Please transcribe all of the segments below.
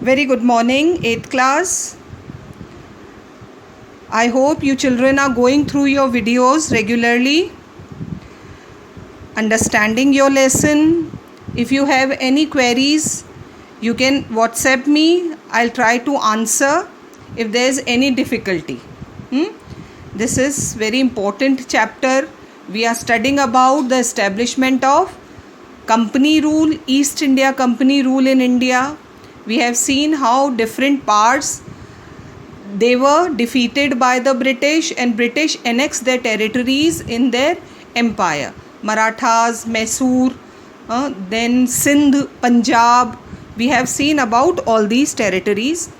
Very good morning, 8th class. I hope you children are going through your videos regularly, understanding your lesson. If you have any queries, you can WhatsApp me. I'll try to answer if there is any difficulty. This is very important chapter. We are studying about the establishment of company rule, East India Company rule in India. We have seen how different parts they were defeated by the British and British annexed their territories in their empire. Marathas, Mysore, then Sindh, Punjab. We have seen about all these territories.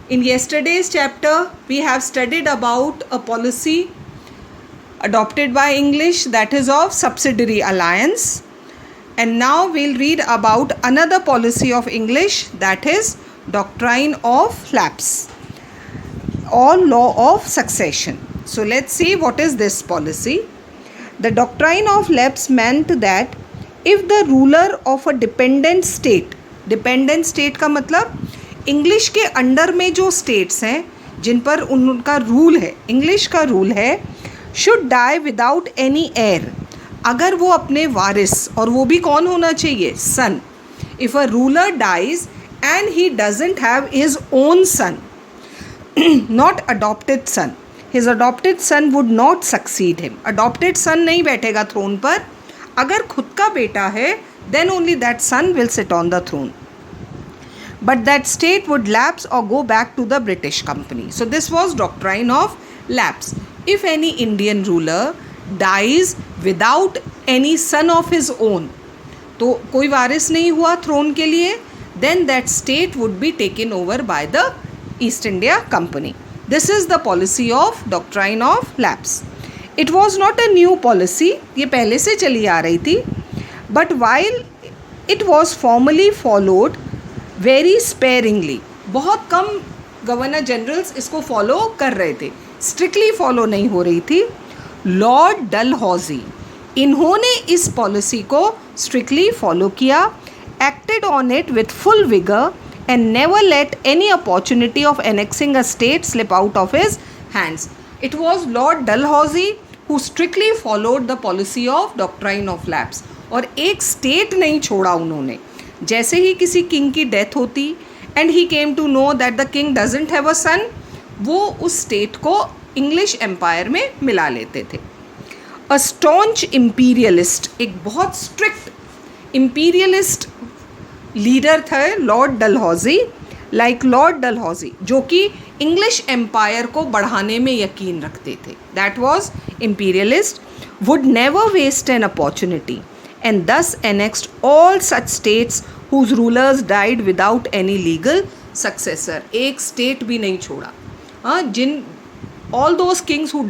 In yesterday's chapter, we have studied about a policy adopted by English, that is of subsidiary alliance. And now we'll read about another policy of English, that is doctrine of lapse or law of succession. So let's see what is this policy. The doctrine of lapse meant that if the ruler of a dependent state का मतलब English के under में जो states हैं जिन पर उनका rule है, English का रूल है, should die without any heir, अगर वो अपने वारिस, और वो भी कौन होना चाहिए, son. If a ruler dies and he doesn't have his own son, not adopted son, his adopted son would not succeed him. Adopted son नहीं बैठेगा थ्रोन पर, अगर खुद का बेटा है then only that son will sit on the throne. But that state would lapse or go back to the British company. So this was doctrine of lapse. If any Indian ruler dies without any son of his own, तो कोई वारिस नहीं हुआ throne के लिए, then that state would be taken over by the East India Company. This is the policy of doctrine of lapse. It was not a new policy, ये पहले से चली आ रही थी, but while it was formally followed very sparingly, बहुत कम governor generals इसको follow कर रहे थे, स्ट्रिक्टली फॉलो नहीं हो रही थी. लॉर्ड डलहौजी, इन्होंने इस पॉलिसी को स्ट्रिक्टली फॉलो किया, acted on it with full vigour and never let any opportunity of annexing a state slip out of his hands. It was Lord Dalhousie who strictly followed the policy of doctrine of lapse, और एक state नहीं छोड़ा उन्होंने. जैसे ही किसी king की death होती and he came to know that the king doesn't have a son, वो उस स्टेट को इंग्लिश एम्पायर में मिला लेते थे. अ स्टॉन्च इम्पीरियलिस्ट, एक बहुत स्ट्रिक्ट इम्पीरियलिस्ट लीडर थे Lord Dalhousie, like Lord Dalhousie, जो कि इंग्लिश एम्पायर को बढ़ाने में यकीन रखते थे. That was imperialist, would never waste an opportunity and thus annexed all such states whose rulers died without any legal successor. एक स्टेट भी नहीं छोड़ा. जिन all those kings who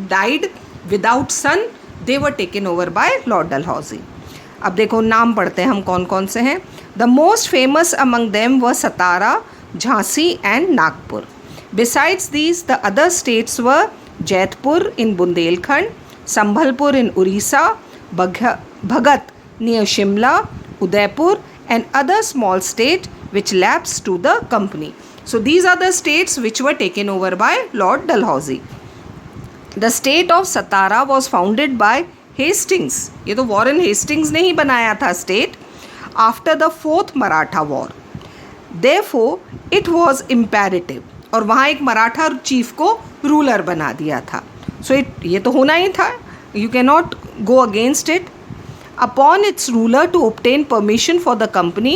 died without son, they were taken over by Lord Dalhousie. अब देखो नाम पढ़ते हैं हम कौन कौन से हैं. The most famous among them were Satara, Jhansi and Nagpur. Besides these, the other states were Jaitpur in Bundelkhand, Sambhalpur in Orissa, Bhagat near Shimla, Udaipur and other small states which lapsed to the company. So these are the states which were taken over by Lord Dalhousie. The state of Satara was founded by Hastings. ये तो Warren Hastings ने ही बनाया था state, after the 4th Maratha war. Therefore it was imperative, और वहाँ एक Maratha chief को ruler बना दिया था. So ये तो होना ही था, you cannot go against it, upon its ruler to obtain permission for the company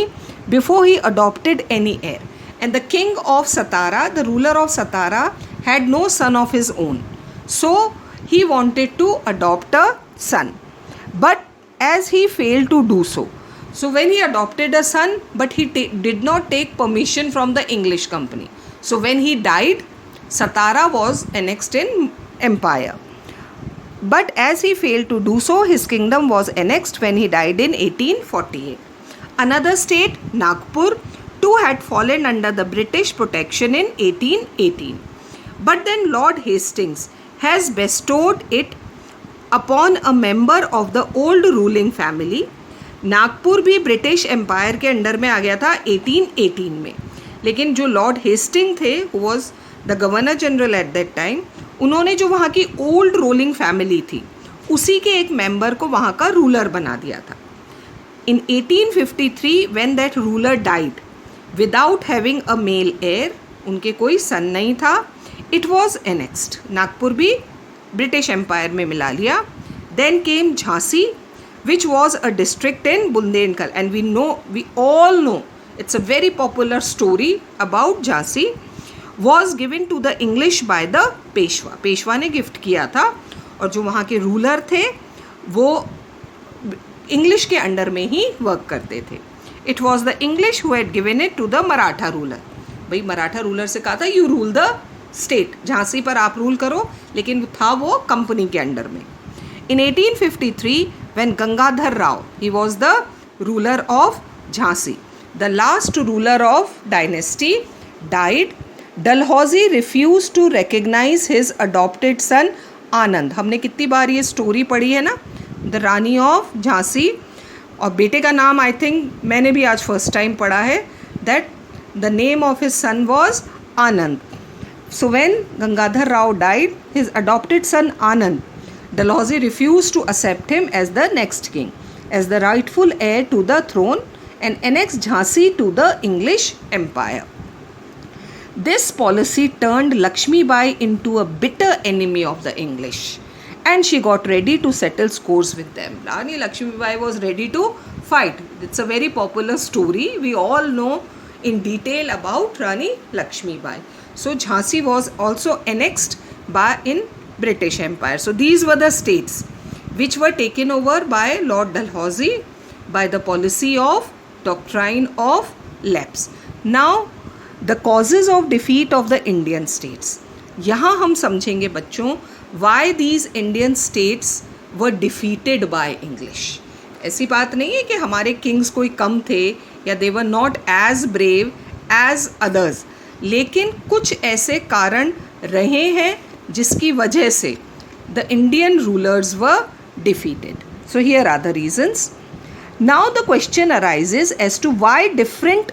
before he adopted any heir. And the king of Satara, the ruler of Satara, had no son of his own, so he wanted to adopt a son, but as he failed to do so, so when he adopted a son, but he did not take permission from the English company, so when he died, Satara was annexed in empire. But as he failed to do so, his kingdom was annexed when he died in 1848. Another state, Nagpur, too had fallen under the British protection in 1818. But then Lord Hastings has bestowed it upon a member of the old ruling family. Nagpur भी British empire के under में आ गया था 1818 में. लेकिन जो Lord Hasting थे, who was the governor general at that time, उन्होंने जो वहाँ की ओल्ड रूलिंग फैमिली थी उसी के एक मेंबर को वहाँ का रूलर बना दिया था. In 1853 when that ruler died without having a male heir, उनके कोई सन नहीं था, it was annexed. नागपुर भी ब्रिटिश एम्पायर में मिला लिया. Then came Jhansi, which was a district in Bundelkhand, and we all know it's a very popular story about Jhansi. Was given to the English by the Peshwa. Peshwa ने gift किया था और जो वहाँ के रूलर थे वो इंग्लिश के अंडर में ही वर्क करते थे. It was the English who had given it to the Maratha ruler. भाई मराठा रूलर से कहा था you rule the state, Jhansi पर आप रूल करो, लेकिन था वो कंपनी के अंडर में. In 1853 when Gangadhar Rao, he was the ruler of Jhansi, the last ruler of dynasty, died. Dalhousie refuse to recognise his adopted son Anand. हमने कितनी बार ये स्टोरी पढ़ी है ना, द रानी ऑफ झांसी, और बेटे का नाम आई थिंक मैंने भी आज फर्स्ट टाइम पढ़ा है, that the name of his son was Anand. So when Gangadhar Rao died, his adopted son Anand, Dalhousie refuse to accept him as the next king, as the rightful heir to the throne, and annex Jhansi to the English empire. This policy turned Lakshmi Bai into a bitter enemy of the English, and she got ready to settle scores with them. Rani Lakshmi Bai was ready to fight. It's a very popular story. We all know in detail about Rani Lakshmi Bai. So Jhansi was also annexed in British Empire. So these were the states which were taken over by Lord Dalhousie by the policy of doctrine of lapse. Now the causes of defeat of the Indian states. यहाँ हम समझेंगे बच्चों why these Indian states were defeated by English. ऐसी बात नहीं है कि हमारे किंग्स कोई कम थे या they were not as brave as others, लेकिन कुछ ऐसे कारण रहे हैं जिसकी वजह से the Indian rulers were defeated. So here are the reasons. Now the question arises as to why different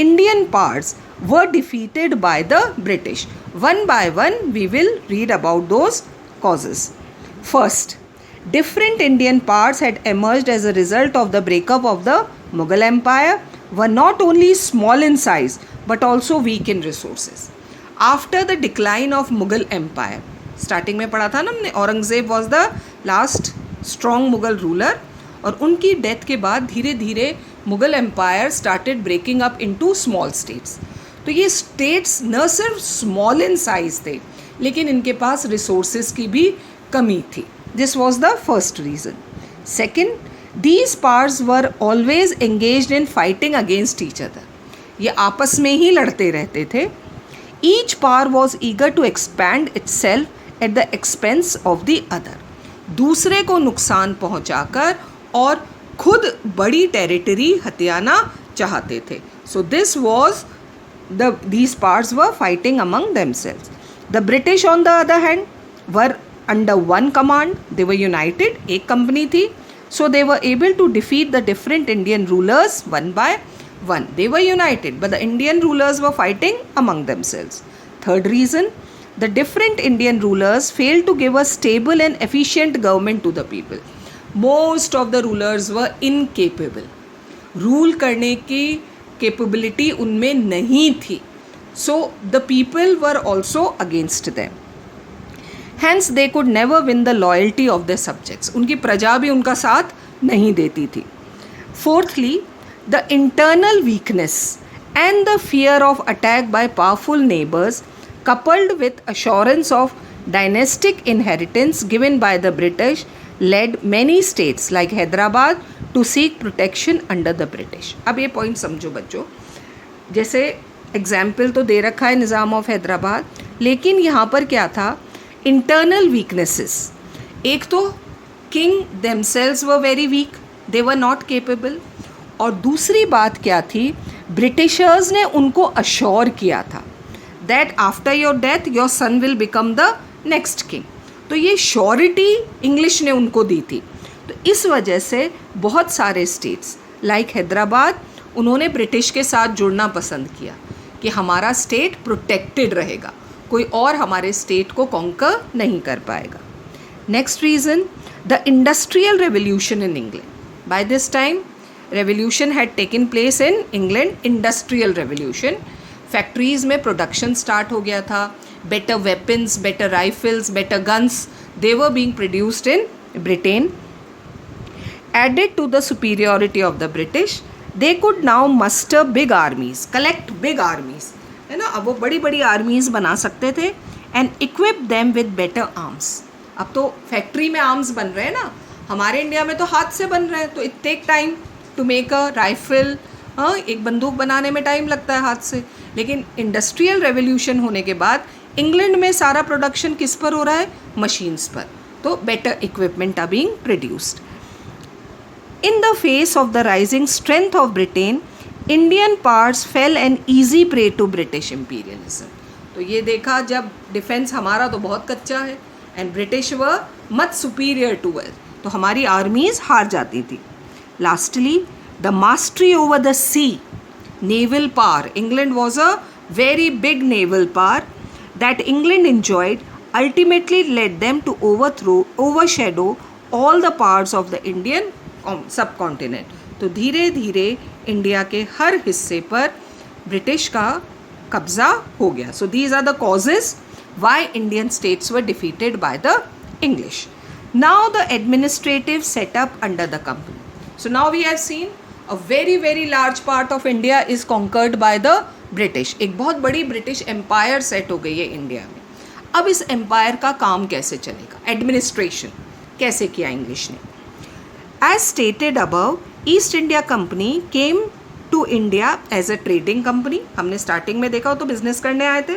Indian parts were defeated by the British. One by one we will read about those causes. First, different Indian parts had emerged as a result of the breakup of the Mughal Empire, were not only small in size but also weak in resources. After the decline of Mughal Empire, starting में पढ़ा था ना हमने, Aurangzeb was the last strong Mughal ruler, और उनकी death के बाद धीरे धीरे Mughal empire started breaking up into small states. तो ये स्टेट्स न सिर्फ स्मॉल इन साइज थे, लेकिन इनके पास रिसोर्सेज की भी कमी थी. This was the first reason. Second, these parts were always engaged in fighting against each other. ये आपस में ही लड़ते रहते थे. Each power was eager to expand itself at the expense of the other. दूसरे को नुकसान पहुँचाकर और खुद बड़ी टेरिटरी हथियाना चाहते थे. So this was these parts were fighting among themselves. The British on the other hand were under one command. They were united, एक company थी. So they were able to defeat the different Indian rulers one by one. They were united, but the Indian rulers were fighting among themselves. Third reason, the different Indian rulers failed to give a stable and efficient government to the people. Most of the rulers were incapable. Rule करने की capability उनमें नहीं थी. So the people were also against them. Hence they could never win the loyalty of their subjects. उनकी प्रजा भी उनका साथ नहीं देती थी. Fourthly, the internal weakness and the fear of attack by powerful neighbors, coupled with assurance of dynastic inheritance given by the British, led many states like Hyderabad to seek protection under the British. अब ये point समझो बच्चों, जैसे example तो दे रखा है निज़ाम of Hyderabad, लेकिन यहाँ पर क्या था, इंटरनल वीकनेसेस. एक तो king themselves were very weak, they were not capable. और दूसरी बात क्या थी, ब्रिटिशर्स ने उनको अश्योर किया था that after your death your son will become the next king. तो ये श्योरिटी इंग्लिश ने उनको दी थी. तो इस वजह से बहुत सारे स्टेट्स लाइक हैदराबाद उन्होंने ब्रिटिश के साथ जुड़ना पसंद किया कि हमारा स्टेट प्रोटेक्टेड रहेगा, कोई और हमारे स्टेट को कॉन्कर नहीं कर पाएगा. Next reason, the industrial revolution in England. By this time revolution had taken place in England, industrial revolution. Factories में प्रोडक्शन स्टार्ट हो गया था. Better weapons, better rifles, better guns, they were being produced in Britain. Added to the superiority of the British, they could now muster big armies, collect big armies, है ना. अब वो बड़ी बड़ी आर्मीज़ बना सकते थे and equip them with better arms. अब तो फैक्ट्री में आर्म्स बन रहे हैं ना, हमारे इंडिया में तो हाथ से बन रहे हैं, तो it take time to make a rifle. हाँ, एक बंदूक बनाने में टाइम लगता है हाथ से. लेकिन इंडस्ट्रियल रेवोल्यूशन होने के बाद इंग्लैंड में सारा प्रोडक्शन किस पर हो रहा है? मशीन्स पर. तो better equipment are being produced. In the face of the rising strength of Britain, Indian parts fell an easy prey to British imperialism. तो ये देखा जब डिफेंस हमारा तो बहुत कच्चा है and British was much superior to us, तो हमारी आर्मीज़ हार जाती थी. Lastly the mastery over the sea, naval power. England was a very big naval power that England enjoyed ultimately led them to overshadow all the parts of the Indian सब continent. तो धीरे धीरे India के हर हिस्से पर British का कब्जा हो गया. So these are the causes why Indian states were defeated by the English. Now the administrative setup under the company. So now we have seen a very very large part of India is conquered by the British. एक बहुत बड़ी British empire set हो गई है India में. अब इस empire का काम कैसे चलेगा? एडमिनिस्ट्रेशन कैसे किया इंग्लिश ने? As stated above, East India Company came to India as a trading company. हमने स्टार्टिंग में देखा हो तो बिजनेस करने आए थे.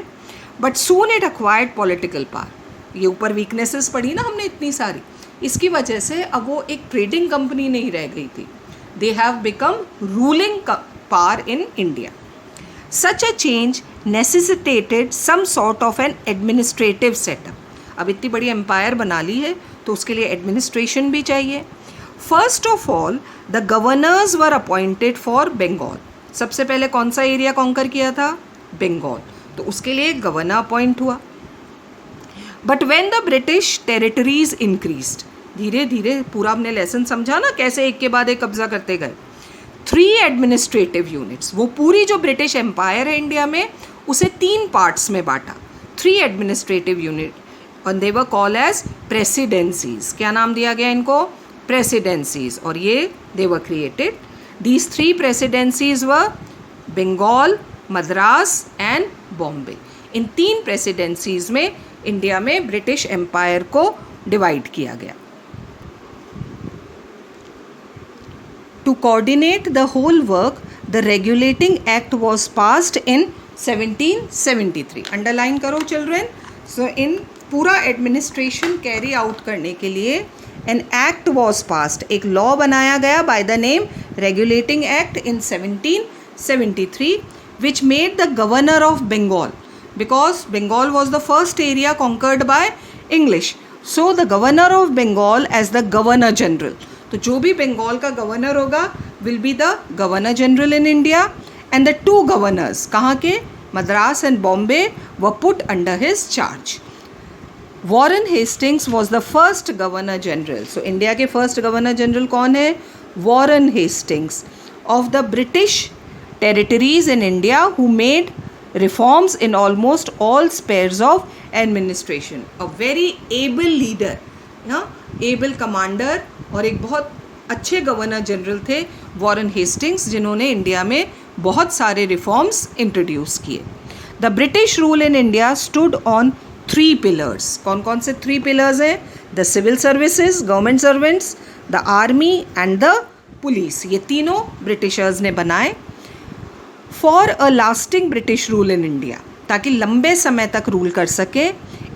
But soon it acquired political power. ये ऊपर वीकनेसेस पढ़ी ना हमने इतनी सारी, इसकी वजह से अब वो एक ट्रेडिंग कंपनी नहीं रह गई थी. They have become ruling power in India. Such a change necessitated some sort of an administrative setup. अब इतनी बड़ी एम्पायर बना ली है तो उसके लिए एडमिनिस्ट्रेशन भी चाहिए. First of all the governors were appointed for Bengal. सबसे पहले कौन सा एरिया कॉन्कर किया था? बंगाल. तो उसके लिए गवर्नर अपॉइंट हुआ. But when the British territories increased, धीरे धीरे पूरा हमने लेसन समझा ना कैसे एक के बाद एक कब्जा करते गए. 3 एडमिनिस्ट्रेटिव यूनिट्स, वो पूरी जो ब्रिटिश एम्पायर है इंडिया में उसे 3 पार्ट्स में बांटा. 3 एडमिनिस्ट्रेटिव यूनिट और they were called as presidencies. क्या नाम दिया गया इनको? प्रेसिडेंसीज. और ये they were created. These 3 presidencies were Bengal, Madras and Bombay. इन 3 प्रेसिडेंसीज में इंडिया में ब्रिटिश एम्पायर को डिवाइड किया गया. To coordinate the whole work the regulating act was passed in 1773. Underline करो चिल्ड्रेन. सो इन पूरा एडमिनिस्ट्रेशन कैरी आउट करने के लिए एन एक्ट वॉज पास्ड, एक लॉ बनाया गया by the name regulating act in 1773 which made the governor of Bengal, because Bengal was the first area conquered by English. So the governor of Bengal as the governor general. तो जो भी बंगाल का governor होगा will be the governor general in India. And the 2 governors कहाँ के? Madras and Bombay were put under his charge. Warren Hastings was the first governor general. So India के first governor general कौन है? Warren Hastings of the British territories in India who made reforms in almost all spheres of administration. A very able leader, able commander और एक बहुत अच्छे governor general थे Warren Hastings, जिन्होंने India में बहुत सारे रिफॉर्म्स इंट्रोड्यूस किए. The British rule in India stood on 3 pillars. कौन कौन से 3 पिलर्स हैं? The civil services, government servants, the army and the police. ये तीनों ब्रिटिशर्स ने बनाए for a lasting British rule in India, ताकि लंबे समय तक रूल कर सके.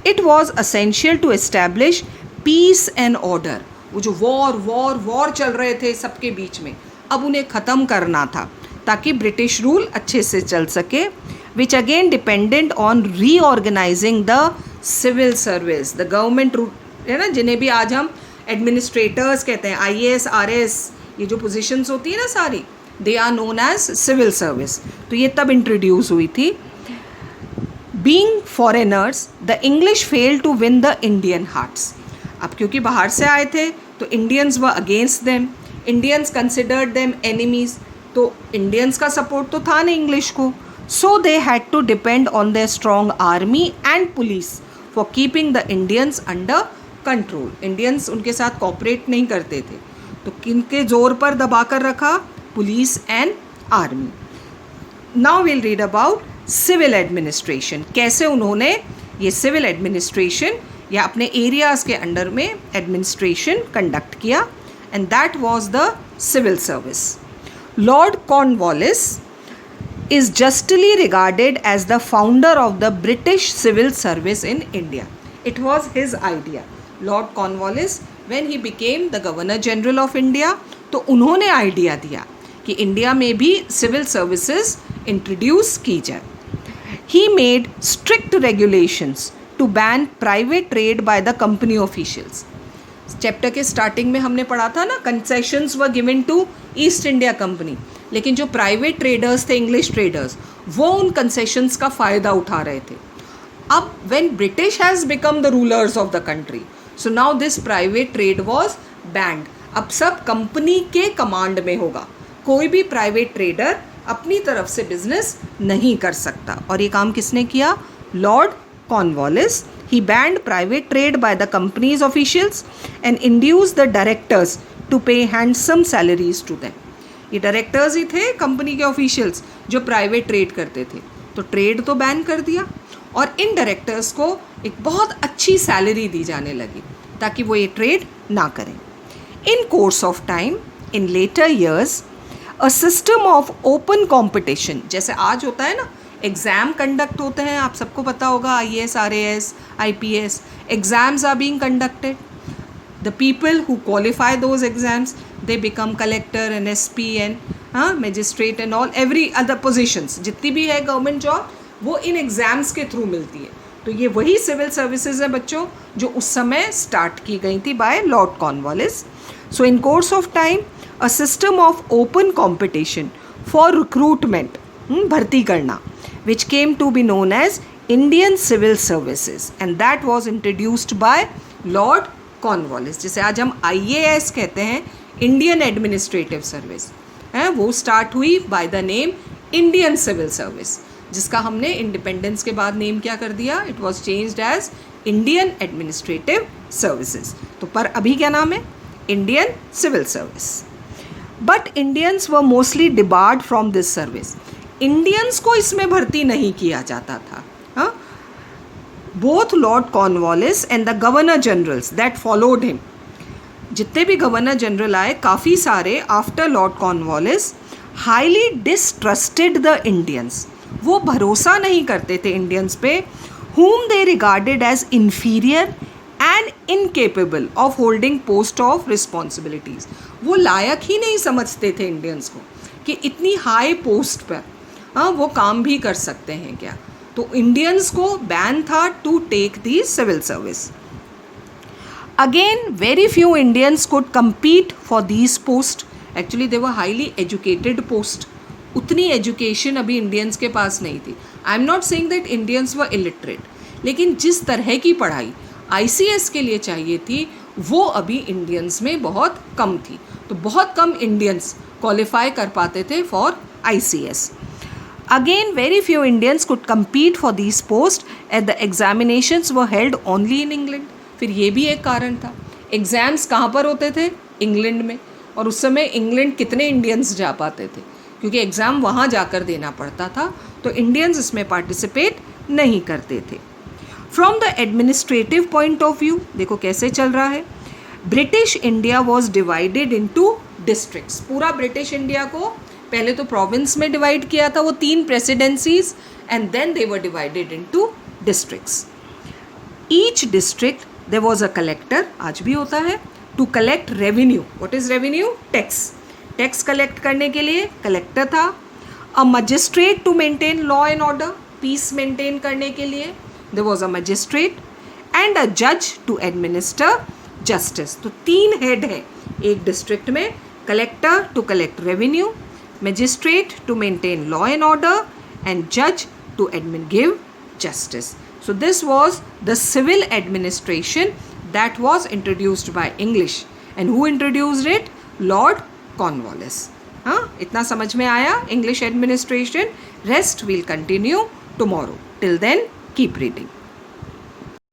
It was essential to establish peace and order. वो जो वॉर चल रहे थे सबके बीच में, अब उन्हें ख़त्म करना था ताकि ब्रिटिश रूल अच्छे से चल सके. which again dependent on reorganizing the civil service. The government है ना, जिन्हें भी आज हम एडमिनिस्ट्रेटर्स कहते हैं, IAS RS, ये जो पोजीशंस होती है ना सारी, they are known as civil service. तो ये तब इंट्रोड्यूस हुई थी. Being foreigners the English fail to win the Indian hearts. अब क्योंकि बाहर से आए थे तो Indians were against them, Indians considered them enemies. तो इंडियंस का सपोर्ट तो था नहीं इंग्लिश को. So they had to depend on their strong army and police for keeping the Indians under control. Indians उनके साथ कॉपरेट नहीं करते थे, तो किनके जोर पर दबा कर रखा? Police and army. Now will read about civil administration. कैसे उन्होंने ये सिविल एडमिनिस्ट्रेशन या अपने एरियाज़ के अंडर में एडमिनिस्ट्रेशन कंडक्ट किया. And that was the civil service. Lord Cornwallis is justly regarded as the founder of the British civil service in India. It was his idea. Lord Cornwallis, when he became the Governor General of India, तो उन्होंने idea दिया कि India में भी civil services introduce की जाए. He made strict regulations to ban private trade by the company officials. Chapter के starting में हमने पढ़ा था ना, concessions were given to East India company. लेकिन जो प्राइवेट ट्रेडर्स थे, इंग्लिश ट्रेडर्स, वो उन कंसेशंस का फ़ायदा उठा रहे थे. अब when British has become the rulers of the country, so now this private trade was banned. अब सब कंपनी के कमांड में होगा. कोई भी प्राइवेट ट्रेडर अपनी तरफ से बिजनेस नहीं कर सकता. और ये काम किसने किया? Lord Cornwallis. He banned private trade by the company's officials and induced the directors to pay handsome salaries to them. ये डायरेक्टर्स ही थे कंपनी के ऑफिशियल्स जो प्राइवेट ट्रेड करते थे. तो ट्रेड तो बैन कर दिया और इन डायरेक्टर्स को एक बहुत अच्छी सैलरी दी जाने लगी ताकि वो ये ट्रेड ना करें. In course of time, in later years, a system of open competition, जैसे आज होता है ना, एग्ज़ाम कंडक्ट होते हैं, आप सबको पता होगा, IAS, RAS, IPS, exams are being conducted. The people who qualify those exams, they become collector and SP and magistrate and all, every other positions, जितनी भी है गवर्नमेंट जॉब, वो इन एग्ज़ाम्स के थ्रू मिलती है. तो ये वही सिविल सर्विसेज है बच्चों जो उस समय स्टार्ट की गई थी by Lord Cornwallis. So in course of time a system of open competition for recruitment, भर्ती करना, which came to be known as Indian Civil Services, and that was introduced by Lord Cornwallis. जिसे आज हम IAS कहते हैं, Indian administrative service है, वो start हुई by the name Indian civil service, जिसका हमने इंडिपेंडेंस के बाद नेम क्या कर दिया? It was changed as Indian administrative services. तो पर अभी क्या नाम है? Indian civil service. But Indians were mostly debarred from this service. Indians को इसमें भर्ती नहीं किया जाता था. Both Lord Cornwallis and the governor generals that followed him, जितने भी गवर्नर जनरल आए काफ़ी सारे after Lord Cornwallis, highly distrusted the Indians. वो भरोसा नहीं करते थे इंडियंस पे, whom they regarded as inferior and incapable of holding post of responsibilities. वो लायक ही नहीं समझते थे इंडियंस को कि इतनी हाई पोस्ट पर वो काम भी कर सकते हैं क्या. तो इंडियंस को बैन था to take the civil service. Again very few Indians could compete for these posts. Actually they were highly educated post. उतनी एजुकेशन अभी इंडियंस के पास नहीं थी. I am not saying that Indians were illiterate, लेकिन जिस तरह की पढ़ाई ICS के लिए चाहिए थी वो अभी इंडियंस में बहुत कम थी. तो बहुत कम इंडियंस क्वालिफाई कर पाते थे for ICS. Again, very few Indians could compete for these posts as the examinations were held only in England. फिर ये भी एक कारण था. एग्ज़ाम्स कहाँ पर होते थे? इंग्लैंड में. और उस समय इंग्लैंड कितने इंडियंस जा पाते थे? क्योंकि एग्ज़ाम वहाँ जाकर देना पड़ता था, तो इंडियंस इसमें पार्टिसिपेट नहीं करते थे. From the administrative point of view देखो कैसे चल रहा है. British India was divided into districts. पूरा ब्रिटिश इंडिया को पहले तो प्रोविंस में डिवाइड किया था, वो 3 presidencies, and then they were divided into districts. Each district there was a collector, आज भी होता है, to collect revenue. What is revenue? Tax. Tax collect करने के लिए कलेक्टर था. A magistrate to maintain law and order, peace maintain करने के लिए there was a magistrate. And a जज टू एडमिनिस्टर जस्टिस. तो 3 हेड हैं एक डिस्ट्रिक्ट में. Collector to collect revenue, magistrate to maintain law and order, and judge to give justice. So this was the civil administration that was introduced by English. And who introduced it? Lord Cornwallis. हाँ, इतना समझ में आया English administration. Rest we'll continue tomorrow. Till then, keep reading.